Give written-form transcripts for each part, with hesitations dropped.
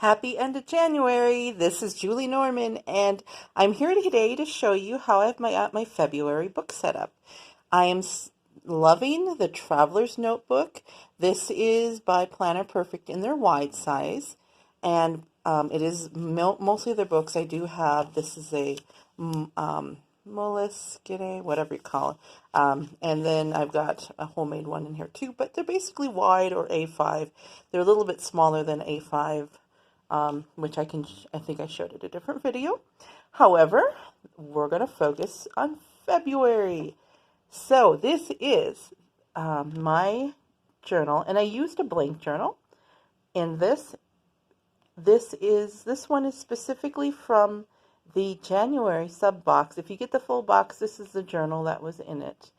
Happy end of January. This is Julie Norman, and I'm here today to show you how I've got my February book set up. I am loving the Traveler's Notebook. This is by Planner Perfect in their wide size, and it is mostly their books. I do have, this is a moleskine, whatever you call it. And then I've got a homemade one in here too, but they're basically wide or A5. They're a little bit smaller than A5. Which I think I showed it a different video. However, we're going to focus on February. So this is my journal, and I used a blank journal. And this one is specifically from the January sub box. If you get the full box, this is the journal that was in it.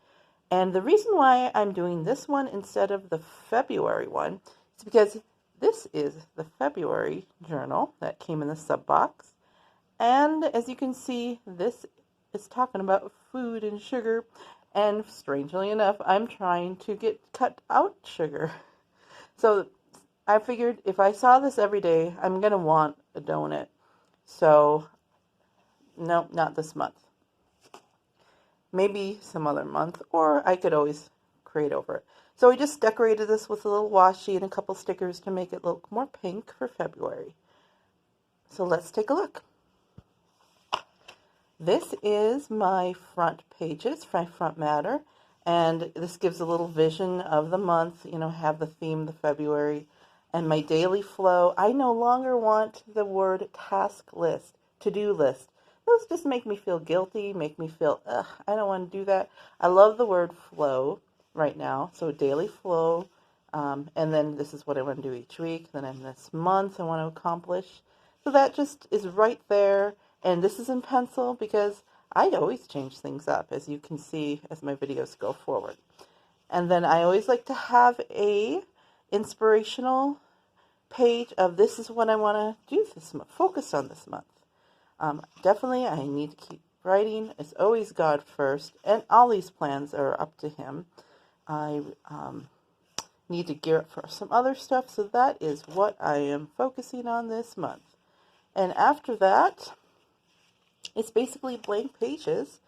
And the reason why I'm doing this one instead of the February one is because this is the February journal that came in the sub box. And as you can see, this is talking about food and sugar. And strangely enough, I'm trying to cut out sugar. So I figured if I saw this every day, I'm going to want a donut. So, no, not this month. Maybe some other month, or I could always create over it. So we just decorated this with a little washi and a couple stickers to make it look more pink for February. So let's take a look. This is my front pages, my front matter, and this gives a little vision of the month, have the theme of February. And my daily flow, I no longer want the word task list, to-do list. Those just make me feel guilty, make me feel, I don't want to do that. I love the word flow right now. So daily flow, and then this is what I want to do each week. Then in this month I want to accomplish. So that just is right there. And this is in pencil because I always change things up, as you can see as my videos go forward. And then I always like to have a inspirational page of this is what I want to do this month, focus on this month. Definitely I need to keep writing. It's always God first, and all these plans are up to Him. I need to gear up for some other stuff, so that is what I am focusing on this month. And after that, it's basically blank pages,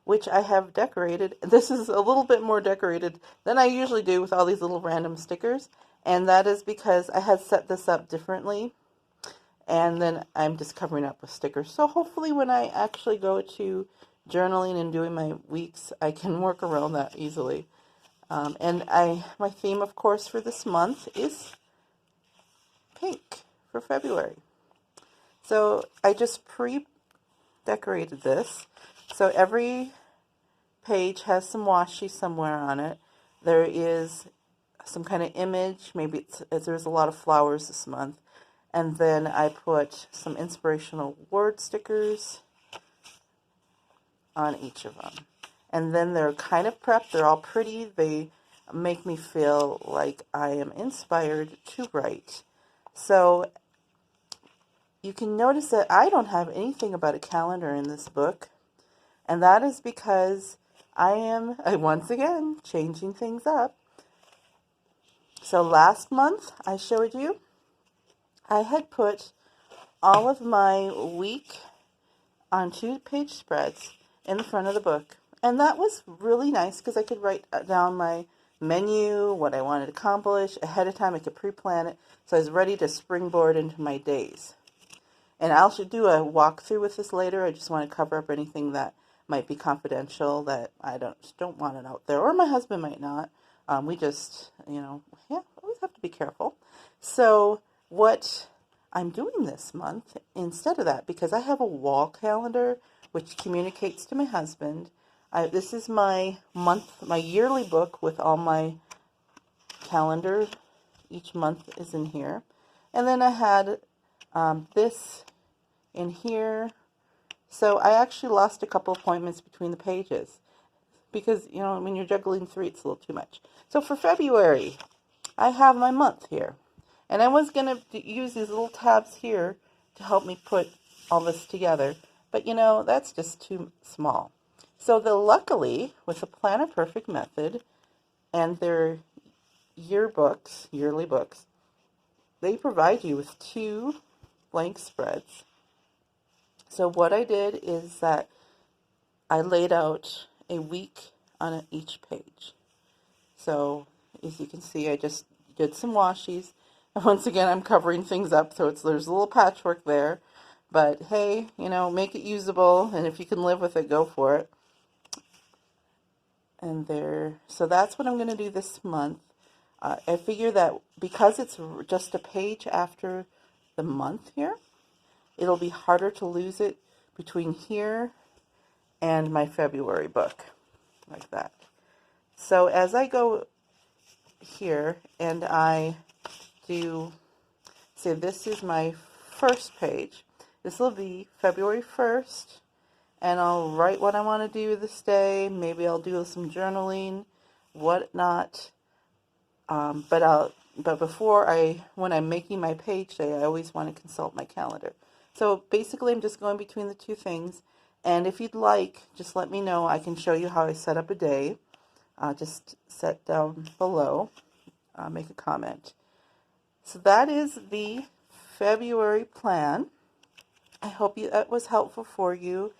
which I have decorated. This is a little bit more decorated than I usually do with all these little random stickers, and that is because I had set this up differently, and then I'm just covering up with stickers. So hopefully when I actually go to journaling and doing my weeks, I can work around that easily. And my theme, of course, for this month is pink for February. So I just pre-decorated this. So every page has some washi somewhere on it. There is some kind of image. Maybe there's a lot of flowers this month. And then I put some inspirational word stickers on each of them. And then they're kind of prepped. They're all pretty. They make me feel like I am inspired to write. So you can notice that I don't have anything about a calendar in this book. And that is because I am, once again, changing things up. So last month I showed you I had put all of my week on 2-page spreads in the front of the book. And that was really nice because I could write down my menu, what I wanted to accomplish ahead of time. I could pre-plan it, so I was ready to springboard into my days. And I'll do a walkthrough with this later. I just want to cover up anything that might be confidential that I don't want it out there, or my husband might not. We just, always have to be careful. So what I'm doing this month, instead of that, because I have a wall calendar which communicates to my husband. This is my yearly book with all my calendar. Each month is in here. And then I had this in here. So I actually lost a couple appointments between the pages because, when you're juggling 3, it's a little too much. So for February, I have my month here. And I was going to use these little tabs here to help me put all this together. But, that's just too small. So luckily, with the Planner Perfect method and their yearly books, they provide you with 2 blank spreads. So what I did is that I laid out a week on each page. So as you can see, I just did some washies. And once again, I'm covering things up, so there's a little patchwork there. But hey, make it usable, and if you can live with it, go for it. And so that's what I'm going to do this month. I figure that because it's just a page after the month here, it'll be harder to lose it between here and my February book, like that. So as I go here and I do, say this is my first page, this will be February 1st, and I'll write what I want to do this day. Maybe I'll do some journaling, whatnot. But when I'm making my page day, I always want to consult my calendar. So basically, I'm just going between the two things. And if you'd like, just let me know. I can show you how I set up a day. Just set down below, make a comment. So that is the February plan. I hope that was helpful for you.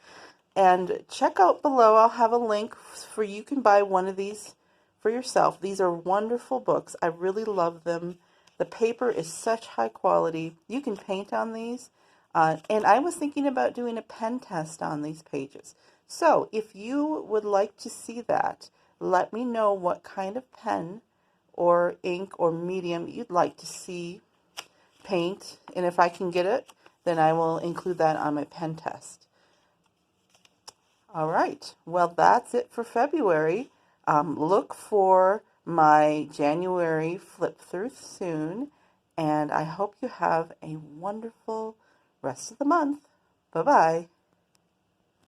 And check out below. I'll have a link for you can buy one of these for yourself. These are wonderful books. I really love them. The paper is such high quality. You can paint on these. And I was thinking about doing a pen test on these pages. So if you would like to see that, let me know what kind of pen or ink or medium you'd like to see paint. And if I can get it, then I will include that on my pen test. All right, well, that's it for February. Look for my January flip through soon, and I hope you have a wonderful rest of the month. Bye-bye.